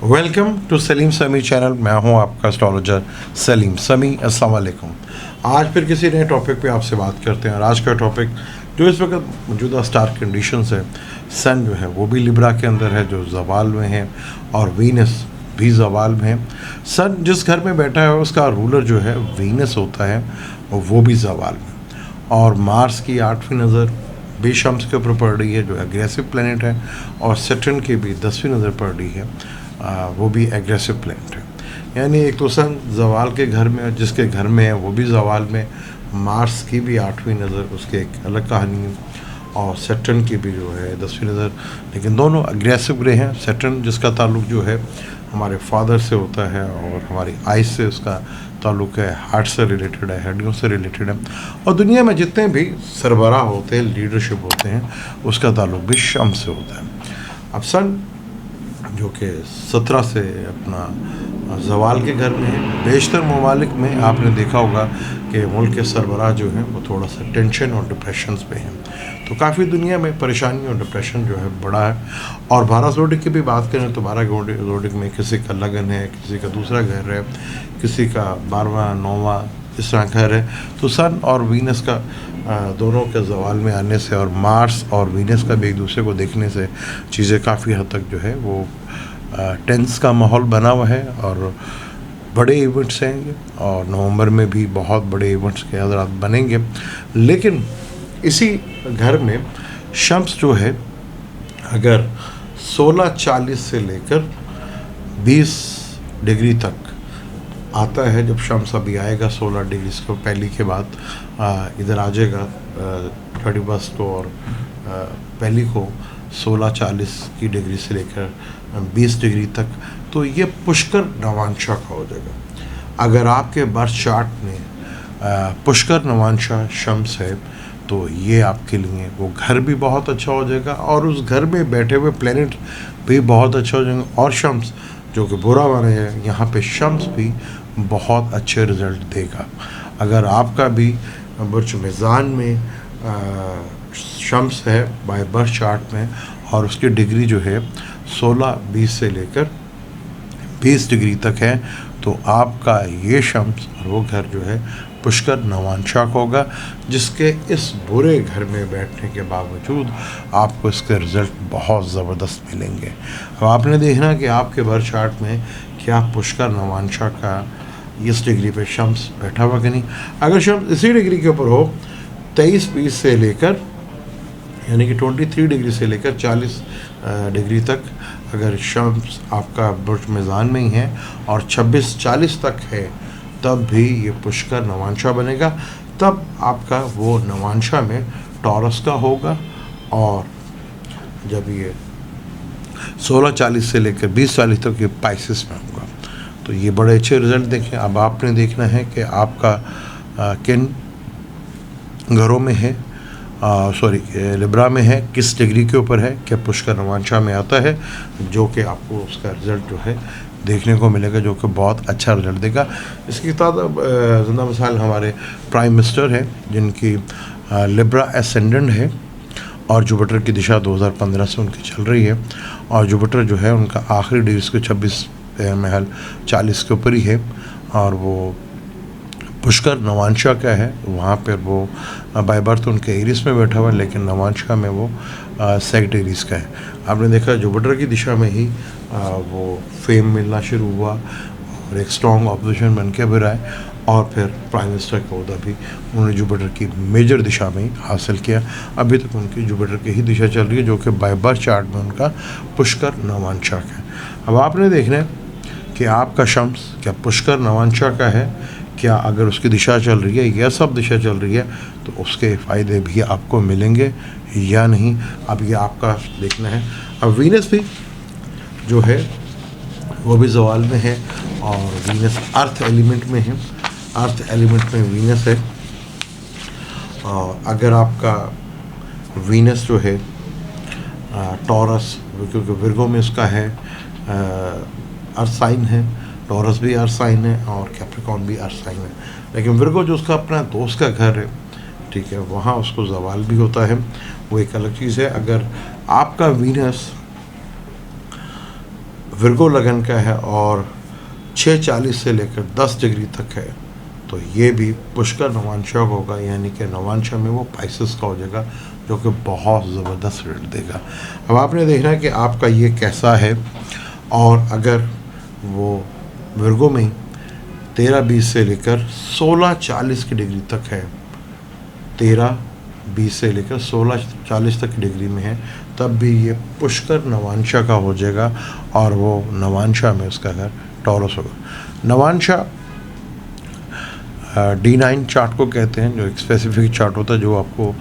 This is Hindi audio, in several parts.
वेलकम टू सलीम समी चैनल। मैं हूं आपका एस्ट्रोलॉजर सलीम समी। अस्सलाम वालेकुम। आज फिर किसी नए टॉपिक पे आपसे बात करते हैं और आज का टॉपिक जो इस वक्त मौजूदा स्टार कंडीशंस है, सन जो है वो भी लिब्रा के अंदर है जो ज़वाल में है और वीनस भी ज़वाल में है। सन जिस घर में बैठा है उसका रूलर जो है वीनस होता है वो भी ज़वाल में, और मार्स की 8वीं नज़र भी शम्स के ऊपर पड़ रही है जो एग्रेसिव प्लैनेट है, और सैटर्न की भी 10वीं नज़र पड़ रही है, वो भी एग्रेसिव प्लैनेट है। यानी एक तो सन ज़वाल के घर में, जिसके घर में है वो भी ज़वाल में, मार्स की भी 8वीं नज़र उसकी एक अलग कहानी है, और सैटर्न की भी जो है 10वीं नज़र, लेकिन दोनों एग्रेसिव ग्रह हैं। सैटर्न जिसका ताल्लुक जो है हमारे फादर से होता है और हमारी आइज से उसका ताल्लुक है, हार्ट से रिलेटेड है, हड्डियों से रिलेटेड है, और दुनिया में जितने भी सरबराह होते हैं, लीडरशिप होते हैं, उसका ताल्लुक भी शम्स से होता है। अब सन जो कि 17 से अपना ज़वाल के घर में है। बेशतर ममालिक में आपने देखा होगा कि मुल्क के सरबराह जो हैं वो थोड़ा सा टेंशन और डिप्रेशन पे हैं, तो काफ़ी दुनिया में परेशानी और डिप्रेशन जो है बड़ा है। और 12 ज़ोडिक की भी बात करें तो 12 ज़ोडिक में किसी का लगन है, किसी का दूसरा घर है, किसी का 12वां 9वां इस तरह घर है। तो सन और वीनस का दोनों के ज़वाल में आने से और मार्स और वीनस का भी एक दूसरे को देखने से चीज़ें काफ़ी हद तक जो है वो टेंस का माहौल बना हुआ है, और बड़े इवेंट्स हैं और नवंबर में भी बहुत बड़े इवेंट्स के हज़रात बनेंगे। लेकिन इसी घर में शम्स जो है अगर 16:40 से लेकर 20 डिग्री तक आता है, जब शम्स अभी आएगा 16 डिग्री को पहली के बाद इधर आ जाएगा 31 को, और पहली को 16:40 की डिग्री से लेकर 20 डिग्री तक, तो ये पुष्कर नवांशा का हो जाएगा। अगर आपके बर्थ चार्ट में पुष्कर नवांशा शम्स है तो ये आपके लिए वो घर भी बहुत अच्छा हो जाएगा, और उस घर में बैठे हुए प्लैनेट भी बहुत अच्छा हो जाएंगे, और शम्स जो कि बुरा माना है यहाँ पे शम्स भी बहुत अच्छे रिज़ल्ट देगा। अगर आपका भी बुर्ज मीज़ान में शम्स है बाय बर्थ चार्ट में, और उसकी डिग्री जो है 16-20 से लेकर 20 डिग्री तक है, तो आपका ये शम्स और वो घर जो है पुष्कर नवांशा होगा, जिसके इस बुरे घर में बैठने के बावजूद आपको इसके रिज़ल्ट बहुत ज़बरदस्त मिलेंगे। अब आपने देखना कि आपके बर्थ चार्ट में क्या पुष्कर नवांशा का इस डिग्री पे शम्स बैठा हुआ कि नहीं। अगर शम्स इसी डिग्री के ऊपर हो 23-20 से लेकर, यानी कि 23 डिग्री से लेकर 40 डिग्री तक अगर शम्स आपका बुर्ज मीज़ान में ही है और 26-40 तक है, तब भी ये पुष्कर नवांशा बनेगा। तब आपका वो नवांशा में टॉरस का होगा, और जब ये 16:40 से लेकर 20:40 तक ये पाइसिस में होगा, तो ये बड़े अच्छे रिज़ल्ट देखें। अब आपने देखना है कि आपका किन घरों में है, लिब्रा में है, किस डिग्री के ऊपर है, क्या पुष्कर नवांशा में आता है, जो कि आपको उसका रिज़ल्ट जो है देखने को मिलेगा, जो कि बहुत अच्छा रिज़ल्ट देगा। इसकी ज़िंदा मिसाल हमारे प्राइम मिनिस्टर हैं जिनकी लिब्रा एसेंडेंट है, और जुपिटर की दिशा 2015 से उनकी चल रही है, और जुपिटर जो है उनका आखिरी डिग्री के 26 महल 40 के ऊपर ही है, और वो पुष्कर नवांशा का है। वहाँ पर वो बाय बर्थ उनके एरिस में बैठा हुआ है, लेकिन नवांशा में वो सेक्टेरिस का है। आपने देखा जुपिटर की दिशा में ही वो फेम मिलना शुरू हुआ, और एक स्ट्रॉन्ग ऑपोजिशन बन के भी रहा है, और फिर प्राइम मिनिस्टर का ओहदा भी उन्होंने जुपिटर की मेजर दिशा में ही हासिल किया। अभी तक उनकी जुपिटर की ही दिशा चल रही है, जो कि बाय बर्थ चार्ट में उनका पुष्कर नवांशा का है। अब आपने देखना है कि आपका शम्स क्या पुष्कर नवांशा का है, क्या अगर उसकी दिशा चल रही है या सब दिशा चल रही है, तो उसके फ़ायदे भी आपको मिलेंगे या नहीं, अब ये आपका देखना है। अब वीनस भी जो है वो भी ज़वाल में है, और वीनस अर्थ एलिमेंट में है, अर्थ एलिमेंट में वीनस है। और अगर आपका वीनस जो है टॉरस, क्योंकि विर्गो में उसका है, अर्थ साइन है, टॉरस भी अर्थ साइन है, और कैप्रिकॉर्न भी अर्थ साइन है, लेकिन विर्गो जो उसका अपना दोस्त का घर है, ठीक है, वहाँ उसको ज़वाल भी होता है, वो एक अलग चीज़ है। अगर आपका वीनस विर्गो लगन का है और 6:40 से लेकर 10 डिग्री तक है, तो ये भी पुष्कर नवांशा होगा, यानी कि नवांशा में वो पाइसेस का हो जाएगा, जो कि बहुत ज़बरदस्त रिजल्ट देगा। अब आपने देखना है कि आपका ये कैसा है, और अगर वो विर्गो में 13:20 से लेकर 16:40 की डिग्री तक है, 13:20 से लेकर 16:40 तक की डिग्री में है, तब भी ये पुष्कर नवांशा का हो जाएगा, और वो नवांशा में उसका घर टॉरस होगा। नवांशा D9 चार्ट को कहते हैं, जो एक स्पेसिफिक चार्ट होता है जो आपको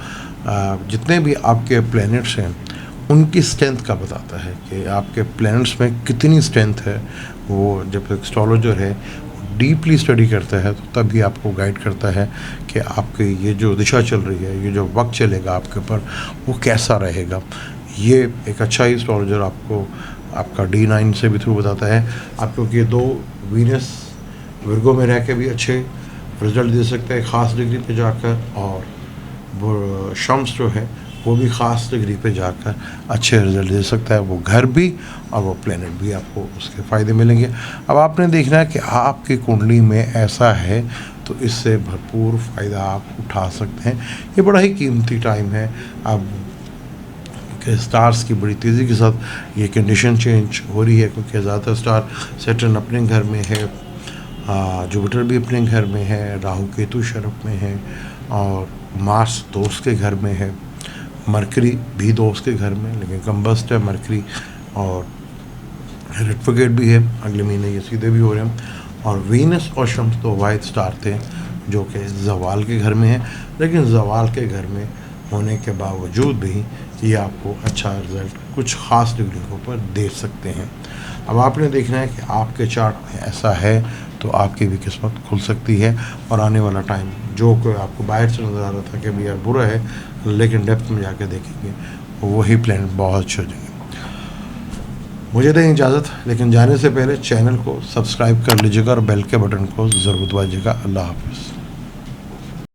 जितने भी आपके प्लैनेट्स हैं उनकी स्ट्रेंथ का बताता है कि आपके प्लैनेट्स में कितनी स्ट्रेंथ है। वो जब एस्ट्रोलॉजर है डीपली स्टडी करता है तो तभी आपको गाइड करता है कि आपके ये जो दिशा चल रही है, ये जो वक्त चलेगा आपके ऊपर, वो कैसा रहेगा। ये एक अच्छा ही एस्ट्रोलॉजर आपको आपका D9 से भी थ्रू बताता है। आप क्योंकि 2 वीनस विर्गो में रह के भी अच्छे रिजल्ट दे सकते हैं ख़ास डिग्री पे जाकर, और वो शम्स जो है वो भी ख़ास डिग्री पे जाकर अच्छे रिजल्ट दे सकता है, वो घर भी और वो प्लेनेट भी, आपको उसके फ़ायदे मिलेंगे। अब आपने देखना है कि आपकी कुंडली में ऐसा है तो इससे भरपूर फ़ायदा आप उठा सकते हैं। ये बड़ा ही कीमती टाइम है। अब कि स्टार्स की बड़ी तेज़ी के साथ ये कंडीशन चेंज हो रही है, क्योंकि ज़्यादातर स्टार सैटर्न अपने घर में है, जुपिटर भी अपने घर में है, राहु केतु शरफ में है, और मार्स दोस्त के घर में है, मरकरी भी दोस्त के घर में, लेकिन कम्बस्ट है मरकरी, और रेट्रोग्रेड भी है, अगले महीने ये सीधे भी हो रहे हैं। और वीनस और शम्स तो वाहिद स्टार थे जो कि जवाल के घर में है, लेकिन जवाल के घर में होने के बावजूद भी ये आपको अच्छा रिजल्ट कुछ ख़ास डिग्रियों पर दे सकते हैं। अब आपने देखना है कि आपके चार्ट में ऐसा है तो आपकी भी किस्मत खुल सकती है, और आने वाला टाइम जो कोई आपको बाहर से नज़र आ रहा था कि भैया बुरा है, लेकिन डेप्थ में जाके देखेंगे वही प्लान बहुत अच्छे हो जाएंगे। मुझे दें इजाज़त, लेकिन जाने से पहले चैनल को सब्सक्राइब कर लीजिएगा और बेल के बटन को ज़रूर दबाइएगा। अल्लाह हाफ़िज़।